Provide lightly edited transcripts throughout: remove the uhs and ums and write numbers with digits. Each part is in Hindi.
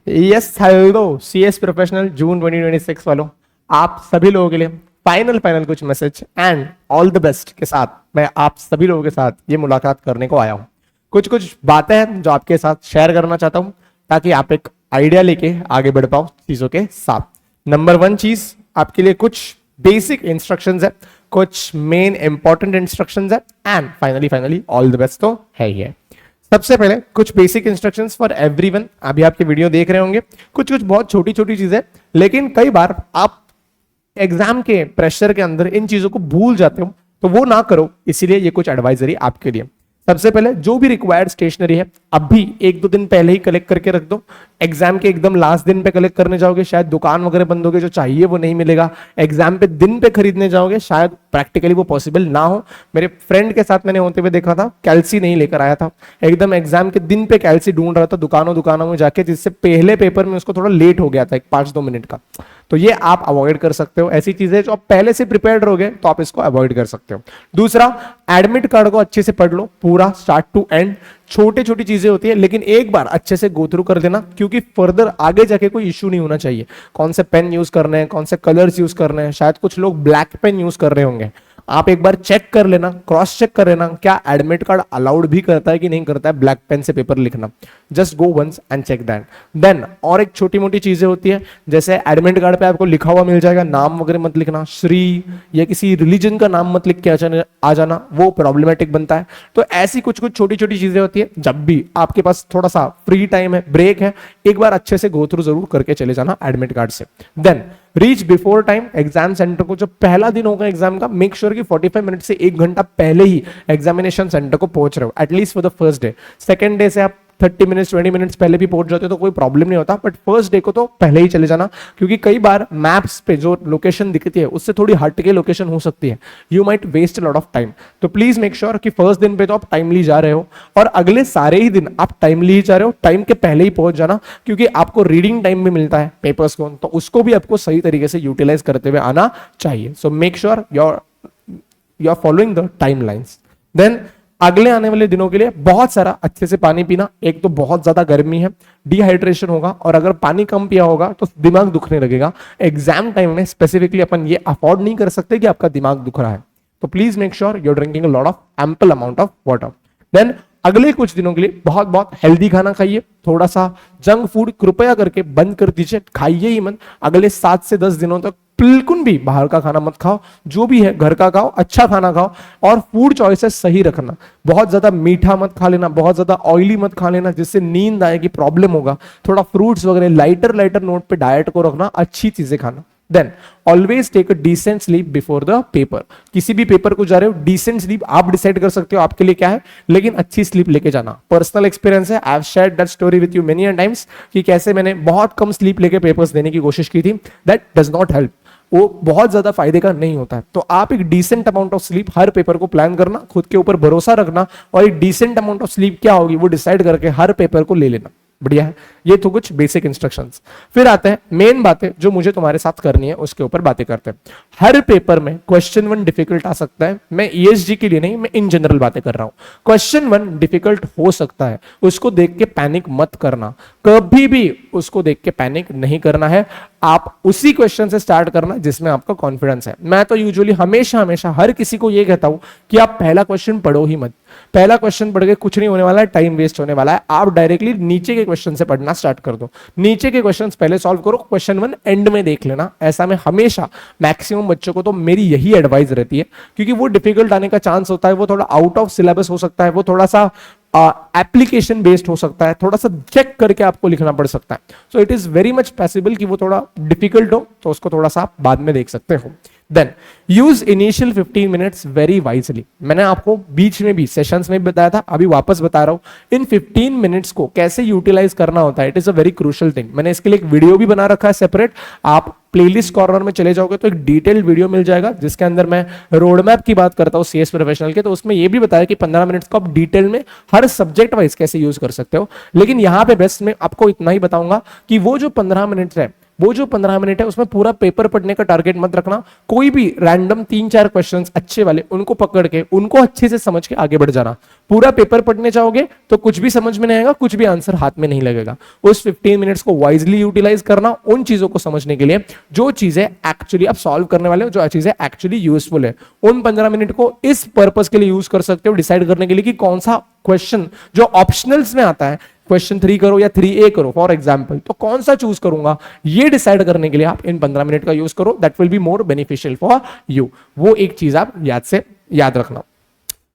यस हेलो सीएस प्रोफेशनल जून 2026 वालों, आप सभी लोगों के लिए फाइनल कुछ message and all the best के साथ मैं आप सभी लोगों के साथ ये मुलाकात करने को आया हूँ। कुछ बातें हैं जो आपके साथ शेयर करना चाहता हूँ ताकि आप एक आइडिया लेके आगे बढ़ पाओ चीजों के साथ। नंबर वन चीज आपके लिए कुछ बेसिक इंस्ट्रक्शंस है, कुछ मेन इंपॉर्टेंट इंस्ट्रक्शंस है and finally all the best तो है ही है। सबसे पहले कुछ बेसिक इंस्ट्रक्शंस फॉर एवरीवन। अभी आपके वीडियो देख रहे होंगे, कुछ बहुत छोटी छोटी चीजें, लेकिन कई बार आप एग्जाम के प्रेशर के अंदर इन चीजों को भूल जाते हो, तो वो ना करो, इसीलिए ये कुछ एडवाइजरी आपके लिए। सबसे पहले जो भी रिक्वायर्ड स्टेशनरी है अभी 1-2 दिन पहले ही कलेक्ट करके रख दो। एग्जाम के एकदम लास्ट दिन पे कलेक्ट करने जाओगे, शायद दुकान वगैरह बंद होगी, जो चाहिए वो नहीं मिलेगा। एग्जाम पे दिन पे खरीदने जाओगे, शायद प्रैक्टिकली वो पॉसिबल ना हो। मेरे फ्रेंड के साथ मैंने होते हुए देखा था, कैल्सी नहीं लेकर आया था, एकदम एग्जाम के दिन पे कैल्सी ढूंढ रहा था दुकानों में जाके, जिससे पहले पेपर में उसको थोड़ा लेट हो गया था 5-2 मिनट का। तो ये आप अवॉइड कर सकते हो। ऐसी चीजें जो आप पहले से प्रिपेयर्ड रहोगे तो आप इसको अवॉइड कर सकते हो। दूसरा, एडमिट कार्ड को अच्छे से पढ़ लो पूरा स्टार्ट टू एंड। छोटी छोटी चीजें होती है लेकिन एक बार अच्छे से गो थ्रू कर देना, क्योंकि फर्दर आगे जाके कोई इश्यू नहीं होना चाहिए। कौन से पेन यूज करने हैं, कौन से कलर्स यूज करने हैं, शायद कुछ लोग ब्लैक पेन यूज कर रहे होंगे, आप एक बार चेक कर लेना, क्रॉस चेक कर लेना क्या एडमिट कार्ड अलाउड भी करता है कि नहीं करता है ब्लैक पेन से पेपर लिखना। Just go once and check that. Then और एक छोटी मोटी चीजें होती है, जैसे एडमिट कार्ड पे आपको लिखा हुआ मिल जाएगा, नाम वगैरह मत लिखना, श्री या किसी रिलीजन का नाम मत लिख के आ जाना, वो प्रॉब्लमेटिक बनता है। तो ऐसी कुछ छोटी छोटी चीजें होती है, जब भी आपके पास थोड़ा सा फ्री टाइम है, ब्रेक है, एक बार अच्छे से गो थ्रू जरूर करके चले जाना एडमिट कार्ड से। Then reach before time. Exam centre को जो पहला दिन होगा एग्जाम का, मेक श्योर कि 45 मिनट से 1 घंटा पहले ही एग्जामिनेशन सेंटर को पहुंच रहे हो, at least for the first day. Second day से आप 30 मिनट्स 20 मिनट्स पहले भी पहुंच जाते हो तो कोई प्रॉब्लम नहीं होता, बट फर्स्ट डे को तो पहले ही चले जाना, क्योंकि कई बार मैप्स पे जो लोकेशन दिखती है उससे थोड़ी हट के लोकेशन हो सकती है, you might waste a lot of time. तो प्लीज मेक श्योर कि फर्स्ट दिन पे तो आप टाइमली जा रहे हो और अगले सारे ही दिन आप टाइमली ही जा रहे हो, टाइम के पहले ही पहुंच जाना, क्योंकि आपको रीडिंग टाइम भी मिलता है पेपर्स को, तो उसको भी आपको सही तरीके से यूटिलाइज करते हुए आना चाहिए। So make sure you are following the timelines. Then अगले आने वाले दिनों के लिए बहुत सारा अच्छे से पानी पीना। एक तो बहुत ज्यादा गर्मी है, डिहाइड्रेशन होगा, और अगर पानी कम पिया होगा तो दिमाग दुखने लगेगा। एग्जाम टाइम में स्पेसिफिकली अपन ये अफोर्ड नहीं कर सकते कि आपका दिमाग दुख रहा है, तो please make sure you are drinking a lot of ample amount of water. Then अगले कुछ दिनों के लिए बहुत हेल्दी खाना खाइए, थोड़ा सा जंक फूड कृपया करके बंद कर दीजिए, खाइए ही मत। अगले 7 से 10 दिनों तक बिल्कुल भी बाहर का खाना मत खाओ, जो भी है घर का खाओ, अच्छा खाना खाओ, और फूड चॉइसेस सही रखना। बहुत ज्यादा मीठा मत खा लेना, बहुत ज्यादा ऑयली मत खा लेना, जिससे नींद आएगी, प्रॉब्लम होगा। थोड़ा फ्रूट्स वगैरह लाइटर नोट पे डाइट को रखना, अच्छी चीजें खाना। Then always take a decent sleep before the paper. किसी भी पेपर को जा रहे हो, डिसेंट स्लीप आप डिसाइड कर सकते हो आपके लिए क्या है, लेकिन अच्छी स्लीप लेके जाना। पर्सनल एक्सपीरियंस है, I have shared that story with you many times कि कैसे मैंने बहुत कम स्लीप लेके पेपर्स देने की कोशिश की थी। दैट डज नॉट हेल्प, वो बहुत ज्यादा फायदे का नहीं होता है। तो आप एक डिसेंट अमाउंट ऑफ स्लीप हर पेपर को प्लान करना, खुद के ऊपर भरोसा रखना, और एक डिसेंट अमाउंट ऑफ स्लीप क्या होगी वो डिसाइड करके हर पेपर को ले लेना। बढ़िया है, ये तो कुछ बेसिक इंस्ट्रक्शंस। फिर आते हैं मेन बातें जो मुझे तुम्हारे साथ करनी है, उसके ऊपर बातें करते हैं। हर पेपर में क्वेश्चन 1 डिफिकल्ट आ सकता है। मैं ईएसजी के लिए नहीं, मैं इन जनरल बातें कर रहा हूं। क्वेश्चन 1 डिफिकल्ट हो सकता है, उसको देख के पैनिक मत करना, कभी भी उसको देख के पैनिक नहीं करना है। आप उसी क्वेश्चन से स्टार्ट करना जिसमें आपका कॉन्फिडेंस है। मैं तो यूजुअली हमेशा हर किसी को ये कहता हूं कि आप पहला क्वेश्चन पढ़ो ही मत। पहला क्वेश्चन पढ़ के कुछ नहीं होने वाला है, टाइम वेस्ट होने वाला है। आप डायरेक्टली नीचे के क्वेश्चन से पढ़ना स्टार्ट कर दो, नीचे के क्वेश्चंस पहले सॉल्व करो, क्वेश्चन 1 एंड में देख लेना। ऐसा मैं हमेशा मैक्सिमम बच्चों को तो मेरी यही एडवाइस रहती है, क्योंकि वो डिफिकल्ट आने का चांस होता है, वो थोड़ा आउट ऑफ सिलेबस हो सकता है, वो थोड़ा सा एप्लीकेशन बेस्ड हो सकता है, थोड़ा सा चेक करके आपको लिखना पड़ सकता है। So it is very much possible कि वो थोड़ा डिफिकल्ट हो, तो उसको थोड़ा सा आप बाद में देख सकते हो। Then use initial 15 minutes very wisely. मैंने आपको बीच में भी सेशंस में बताया था, अभी वापस बता रहा हूं, इन 15 मिनट्स को कैसे यूटिलाइज करना होता है। It is a very crucial thing. मैंने इसके लिए एक वीडियो भी बना रखा है सेपरेट, आप प्लेलिस्ट कॉर्नर में चले जाओगे तो एक डिटेल्ड वीडियो मिल जाएगा, जिसके अंदर मैं रोड मैप की बात करता हूं सीएस प्रोफेशनल के। तो उसमें यह भी बताया कि 15 मिनट्स को आप डिटेल में हर सब्जेक्ट वाइज कैसे यूज कर सकते हो। लेकिन यहां पे बेस्ट मैं आपको इतना ही बताऊंगा कि वो जो 15 मिनट्स है वो जो 15 मिनट है उसमें पूरा पेपर पढ़ने का टारगेट मत रखना। कोई भी रैंडम 3-4 क्वेश्चंस अच्छे वाले उनको पकड़ के उनको अच्छे से समझ के आगे बढ़ जाना। पूरा पेपर पढ़ने जाओगे तो कुछ भी समझ में नहीं आएगा, कुछ भी आंसर हाथ में नहीं लगेगा। उस 15 मिनट्स को वाइजली यूटिलाइज करना उन चीजों को समझने के लिए जो चीजें एक्चुअली आप सॉल्व करने वाले हो, जो चीजें एक्चुअली यूजफुल है। उन 15 मिनट को इस पर्पस के लिए यूज कर सकते हो, डिसाइड करने के लिए कि कौन सा क्वेश्चन जो ऑप्शनल्स में आता है, क्वेश्चन 3 करो या 3A करो फॉर एग्जाम्पल, तो कौन सा चूज करूंगा ये डिसाइड करने के लिए आप इन 15 मिनट का यूज करो। That will be more beneficial for you. वो एक चीज आप याद रखना।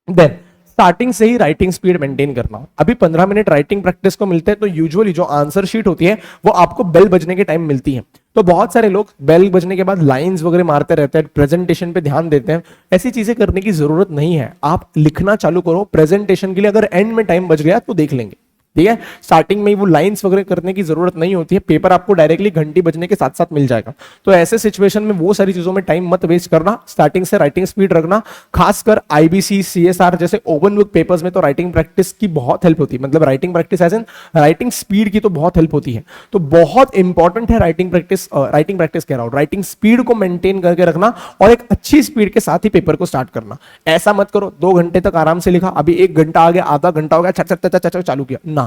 देन स्टार्टिंग से ही राइटिंग स्पीड मेंटेन करना। अभी 15 मिनट राइटिंग प्रैक्टिस को मिलते हैं, तो यूजुअली जो आंसर शीट होती है वो आपको बेल बजने के टाइम मिलती है। तो बहुत सारे लोग बेल बजने के बाद लाइंस वगैरह मारते रहते हैं, प्रेजेंटेशन पे ध्यान देते हैं। ऐसी चीजें करने की जरूरत नहीं है। आप लिखना चालू करो प्रेजेंटेशन के लिए, अगर एंड में टाइम बच गया तो देख लेंगे, ठीक है। स्टार्टिंग में वो लाइंस वगैरह करने की जरूरत नहीं होती है, पेपर आपको डायरेक्टली घंटी बजने के साथ साथ मिल जाएगा। तो ऐसे सिचुएशन में वो सारी चीजों में टाइम मत वेस्ट करना, स्टार्टिंग से राइटिंग स्पीड रखना। खासकर आईबीसी, सीएसआर जैसे ओपन बुक पेपर्स में तो राइटिंग प्रैक्टिस की बहुत हेल्प होती है, मतलब writing practice as in writing speed की तो बहुत हेल्प होती है। तो बहुत इंपॉर्टेंट है राइटिंग प्रैक्टिस कह रहा हूं, राइटिंग स्पीड को मेंटेन करके रखना और एक अच्छी स्पीड के साथ ही पेपर को स्टार्ट करना। ऐसा मत करो 2 घंटे तक आराम से लिखा, अभी 1 घंटा आ गया, आधा घंटा हो गया, छट चालू किया ना,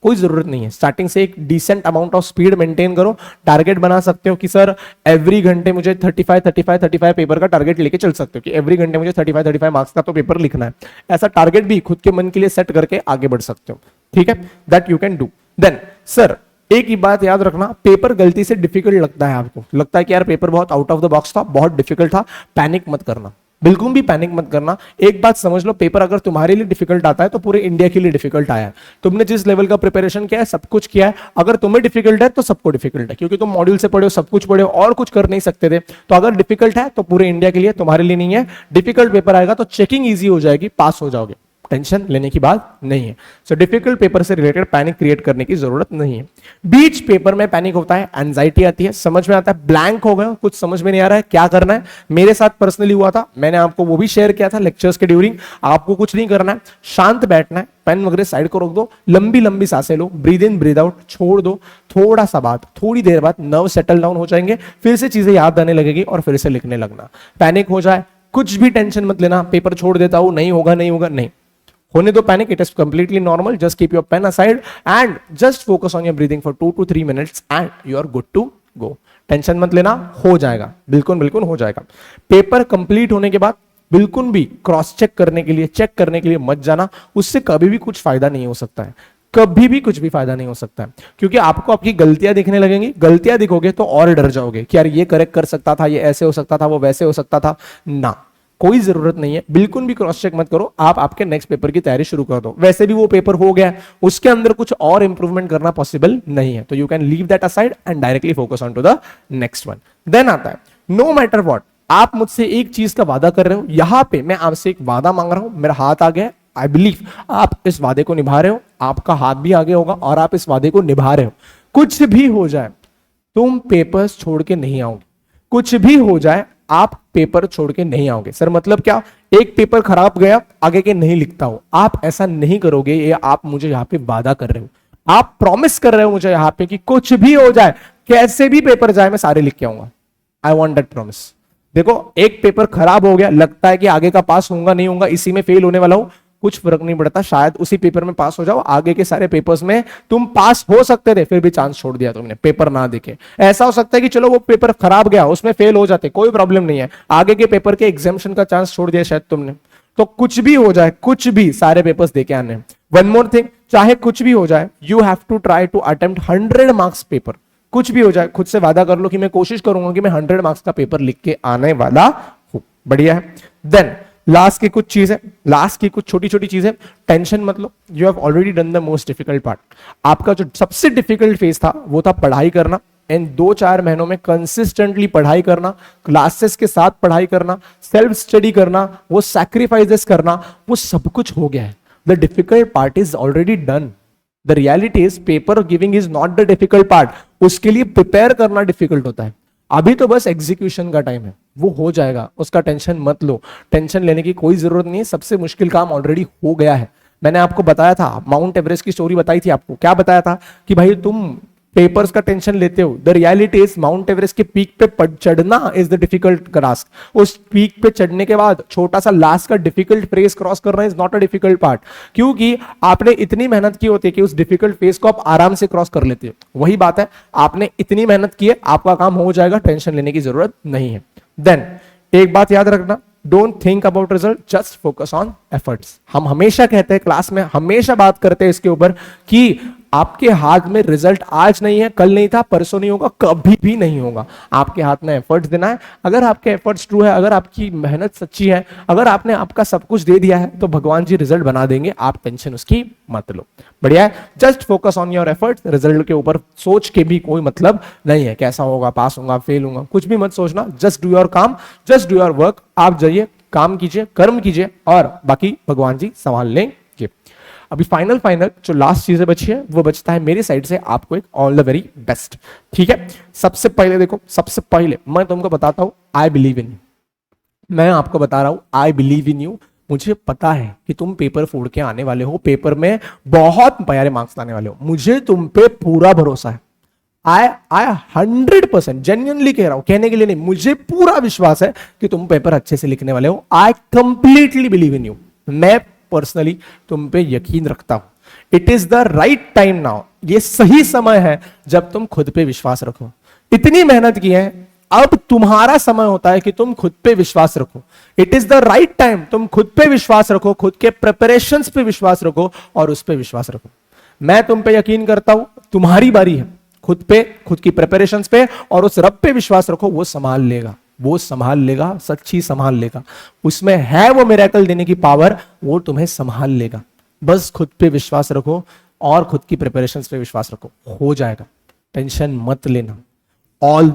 कोई जरूरत नहीं है। स्टार्टिंग से एक decent amount of speed maintain करो। टारगेट बना सकते हो कि सर एवरी घंटे मुझे 35 पेपर का टारगेट लेके चल सकते हो कि एवरी घंटे मुझे 35 मार्क्स का तो पेपर लिखना है। ऐसा टारगेट भी खुद के मन के लिए सेट करके आगे बढ़ सकते हो, ठीक है। That you can do. Then sir एक ही बात याद रखना, पेपर गलती से डिफिकल्ट लगता है, आपको लगता है कि यार पेपर बहुत आउट ऑफ द बॉक्स था, बहुत डिफिकल्ट था, पैनिक मत करना, बिल्कुल भी पैनिक मत करना। एक बात समझ लो, पेपर अगर तुम्हारे लिए डिफिकल्ट आता है तो पूरे इंडिया के लिए डिफिकल्ट आया है। तुमने जिस लेवल का प्रिपरेशन किया है, सब कुछ किया है, अगर तुम्हें डिफिकल्ट है तो सबको डिफिकल्ट है, क्योंकि तुम मॉड्यूल से पढ़े हो, सब कुछ पढ़े हो और कुछ कर नहीं सकते थे। तो अगर डिफिकल्ट है तो पूरे इंडिया के लिए, तुम्हारे लिए नहीं है। डिफिकल्ट पेपर आएगा तो चेकिंग ईजी हो जाएगी, पास हो जाओगे, टेंशन लेने की बात नहीं है। सो डिफिकल्ट पेपर से रिलेटेड पैनिक क्रिएट करने की जरूरत नहीं है। बीच पेपर में पैनिक होता है, एंजाइटी आती है, समझ में आता है ब्लैंक हो गए, कुछ समझ में नहीं आ रहा है क्या करना है। मेरे साथ पर्सनली हुआ था, मैंने आपको वो भी शेयर किया था लेक्चर्स के ड्यूरिंग। आपको कुछ नहीं करना है, शांत बैठना है, पेन वगैरह साइड को रख दो, लंबी लंबी सांसें लो, ब्रीद इन ब्रीद आउट, छोड़ दो। थोड़ा सा बाद, थोड़ी देर बाद नर्व सेटल डाउन हो जाएंगे, फिर से चीजें याद आने लगेगी और फिर से लिखने लगना। पैनिक हो जाए, कुछ भी टेंशन मत लेना, पेपर छोड़ देता हूं, नहीं होगा नहीं, होने दो panic, it is completely normal. Just keep your pen aside and just focus on your breathing for 2 to 3 minutes and you are good to go. Tension मत लेना, हो जाएगा, बिल्कुल हो जाएगा। पेपर कंप्लीट होने के बाद बिल्कुल भी क्रॉस चेक करने के लिए मत जाना, उससे कभी भी कुछ फायदा नहीं हो सकता है, कभी भी कुछ भी फायदा नहीं हो सकता है, क्योंकि आपको आपकी गलतियां दिखने लगेंगी। गलतियां दिखोगे तो और डर जाओगे कि यार ये करेक्ट कर सकता था, ये ऐसे हो सकता था, वो वैसे हो सकता था। ना, कोई जरूरत नहीं है, बिल्कुल भी क्रॉस चेक मत करो। आप आपके नेक्स्ट पेपर की तैयारी शुरू कर दो। वैसे भी वो पेपर हो गया, उसके अंदर कुछ और इंप्रूवमेंट करना पॉसिबल नहीं है, तो you can leave that aside and directly focus on to the next one. Then आता है नो मैटर व्हाट, आप मुझसे एक चीज का वादा कर रहे हो, यहां पे मैं आपसे एक वादा मांग रहा हूं, मेरा हाथ आ गया, आई बिलीव आप इस वादे को निभा रहे हो, आपका हाथ भी आगे होगा और आप इस वादे को निभा रहे हो। कुछ भी हो जाए तुम पेपर्स छोड़ के नहीं आओगे, कुछ भी हो जाए आप पेपर छोड़ के नहीं आओगे। सर मतलब क्या, एक पेपर खराब गया, आगे के नहीं लिखता हो, आप ऐसा नहीं करोगे। ये आप मुझे यहां पे वादा कर रहे हो, आप प्रॉमिस कर रहे हो मुझे यहां पे कि कुछ भी हो जाए, कैसे भी पेपर जाए, मैं सारे लिख के आऊंगा। I want that promise. देखो एक पेपर खराब हो गया, लगता है कि आगे का पास होऊंगा नहीं होऊंगा, इसी में फेल होने वाला हूं, कुछ फर्क नहीं पड़ता, शायद उसी पेपर में पास हो जाओ, आगे के सारे पेपर्स में तुम पास हो सकते थे, फिर भी चांस छोड़ दिया तुमने पेपर ना देखे। ऐसा हो सकता है कि चलो वो पेपर खराब गया, उसमें फेल हो जाते, कोई प्रॉब्लम नहीं है, आगे के पेपर के एग्जामिनेशन का चांस छोड़ दिया शायद तुमने। तो कुछ भी हो जाए, कुछ भी, सारे पेपर्स देके आने। वन मोर थिंग, चाहे कुछ भी हो जाए, you have to try to attempt 100 marks paper. कुछ भी हो जाए, खुद से वादा कर लो कि मैं कोशिश करूंगा कि मैं 100 मार्क्स का पेपर लिख के आने वाला हूं। बढ़िया है। देन लास्ट की कुछ चीजें, लास्ट की कुछ छोटी छोटी चीजें, टेंशन मत लो, you have already done the most difficult part. आपका जो सबसे डिफिकल्ट फेज था वो था पढ़ाई करना। इन 2-4 महीनों में कंसिस्टेंटली पढ़ाई करना, क्लासेस के साथ पढ़ाई करना, सेल्फ स्टडी करना, वो सैक्रिफाइसेस करना, वो सब कुछ हो गया है। The difficult part is already done. The reality is paper giving is not the difficult part, उसके लिए प्रिपेयर करना डिफिकल्ट होता है। अभी तो बस एग्जीक्यूशन का टाइम है, वो हो जाएगा, उसका टेंशन मत लो, टेंशन लेने की कोई जरूरत नहीं है। सबसे मुश्किल काम ऑलरेडी हो गया है। मैंने आपको बताया था, माउंट एवरेस्ट की स्टोरी बताई थी आपको, क्या बताया था कि भाई तुम पेपर्स का टेंशन लेते हो, the reality is mount Everest के पीक पे चढ़ना इज द डिफिकल्ट टास्क। उस पीक पे चढ़ने के बाद छोटा सा लास्ट का डिफिकल्ट फेज क्रॉस करना is not a difficult part, क्योंकि आपने इतनी मेहनत की होती है कि उस डिफिकल्ट फेज को आप आराम से क्रॉस कर लेते हो। वही बात है, आपने इतनी मेहनत की है, आपका काम हो जाएगा, टेंशन लेने की जरूरत नहीं है। देन एक बात याद रखना, don't think about result, just focus on efforts. हम हमेशा कहते हैं क्लास में, हमेशा बात करते हैं इसके ऊपर कि आपके हाथ में रिजल्ट आज नहीं है, कल नहीं था, परसों नहीं होगा, कभी भी नहीं होगा। आपके हाथ में एफर्ट्स देना है। अगर आपके एफर्ट्स ट्रू है, अगर आपकी मेहनत सच्ची है, अगर आपने आपका सब कुछ दे दिया है, तो भगवान जी रिजल्ट बना देंगे, आप टेंशन उसकी मत लो। बढ़िया है, just focus on your efforts. Result के ऊपर सोच के भी कोई मतलब नहीं है, कैसा होगा, पास होगा, फेल होगा, कुछ भी मत सोचना। जस्ट डू योर काम, जस्ट डू योर वर्क। आप जाइए, काम कीजिए, कर्म कीजिए, और बाकी भगवान जी संभाल लेंगे। अभी फाइनल जो लास्ट चीजें बची है, वो बचता है मेरी साइड से आपको एक ऑल द वेरी बेस्ट। ठीक है, सबसे पहले देखो, सबसे पहले मैं तुमको बताता हूं, आई बिलीव इन यू। मैं आपको बता रहा हूं, आई बिलीव इन यू। मुझे पता है कि तुम पेपर फोड़ के आने वाले हो, पेपर में बहुत प्यारे मार्क्स लाने वाले हो, मुझे तुम पे पूरा भरोसा है। आई 100% जेन्युइनली कह रहा हूं, कहने के लिए नहीं, मुझे पूरा विश्वास है कि तुम पेपर अच्छे से लिखने वाले हो। I completely believe in you. मैं पर्सनली तुम पे यकीन रखता हूं। It is the right time now, ये सही समय है जब तुम खुद पे विश्वास रखो। इतनी मेहनत की है, अब तुम्हारा समय होता है कि तुम खुद पे विश्वास रखो। It is the right time, तुम खुद पे विश्वास रखो, खुद के प्रिपरेशंस पे विश्वास रखो, और उस पे विश्वास रखो। मैं तुम पे यकीन करता हूं, तुम्हारी बारी है। खुद पे, खुद की प्रिपरेशंस पे, और उस रब पे विश्वास रखो, वो संभाल लेगा, वो संभाल लेगा, सच्ची संभाल लेगा। उसमें है वो मिरेकल देने की पावर, वो तुम्हें संभाल लेगा। बस खुद पे विश्वास रखो और खुद की प्रिपरेशंस पे विश्वास रखो, हो जाएगा, टेंशन मत लेना। All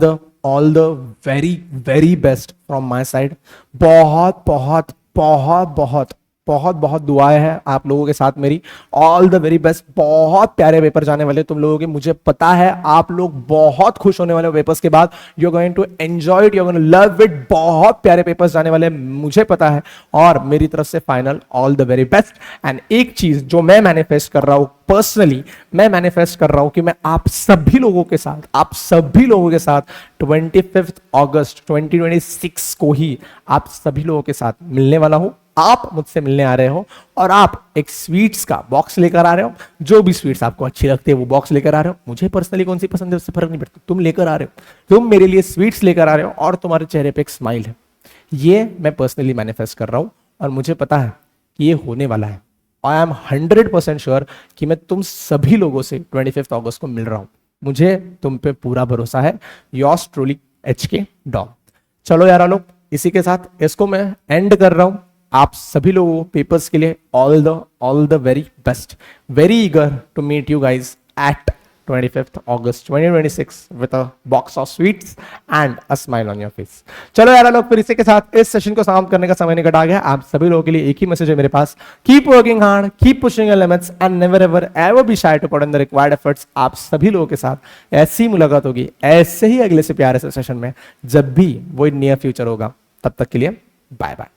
the very very best from my side. बहुत बहुत बहुत बहुत बहुत बहुत दुआएं हैं आप लोगों के साथ मेरी। All the very best. बहुत प्यारे पेपर जाने वाले तुम लोगों के, मुझे पता है आप लोग बहुत खुश होने वाले हो पेपर्स के बाद। You are going to enjoy it, you are going to love it. बहुत प्यारे पेपर्स जाने वाले मुझे पता है, और मेरी तरफ से final all the very best. And एक चीज जो मैं मैनिफेस्ट कर रहा हूं पर्सनली, मैं मैनिफेस्ट कर रहा हूं कि मैं आप सभी लोगों के साथ, आप सभी लोगों के साथ 25 अगस्त 2026 को ही आप सभी लोगों के साथ मिलने वाला हूं। आप मुझसे मिलने आ रहे हो, और आप एक स्वीट्स का बॉक्स लेकर आ रहे हो। जो भी स्वीट्स आपको अच्छी लगती है वो बॉक्स लेकर आ रहे हो। मुझे पर्सनली कौन सी पसंद है उससे फर्क नहीं पड़ता, तुम लेकर आ रहे हो, तुम मेरे लिए स्वीट्स लेकर आ रहे हो, और तुम्हारे चेहरे पे एक स्माइल है। ये मैं पर्सनली मैनिफेस्ट कर रहा हूं, और मुझे पता है कि ये होने वाला है। आई एम 100% श्योर कि मैं तुम सभी लोगों से 25 अगस्त को मिल रहा हूं। मुझे तुम पे पूरा भरोसा है। Yours truly HK Don. चलो यार लोग, इसी के साथ इसको मैं एंड कर रहा हूं। आप सभी लोगों पेपर्स के लिए all the very best. Very eager to meet you guys at 25 August 2026 with a box of sweets and a smile on your face। चलो यार लोग, फिर इसी के साथ इस सेशन को समाप्त करने का समय निकट आ गया। आप सभी लोगों के लिए एक ही मैसेज है मेरे पास, keep working hard, keep pushing your limits, and never ever ever be shy to put in the required efforts. आप सभी लोगों के साथ ऐसी ही मुलाकात होगी, ऐसे ही अगले से प्यारे से सेशन में, जब भी वो नियर फ्यूचर होगा। तब तक के लिए बाय बाय।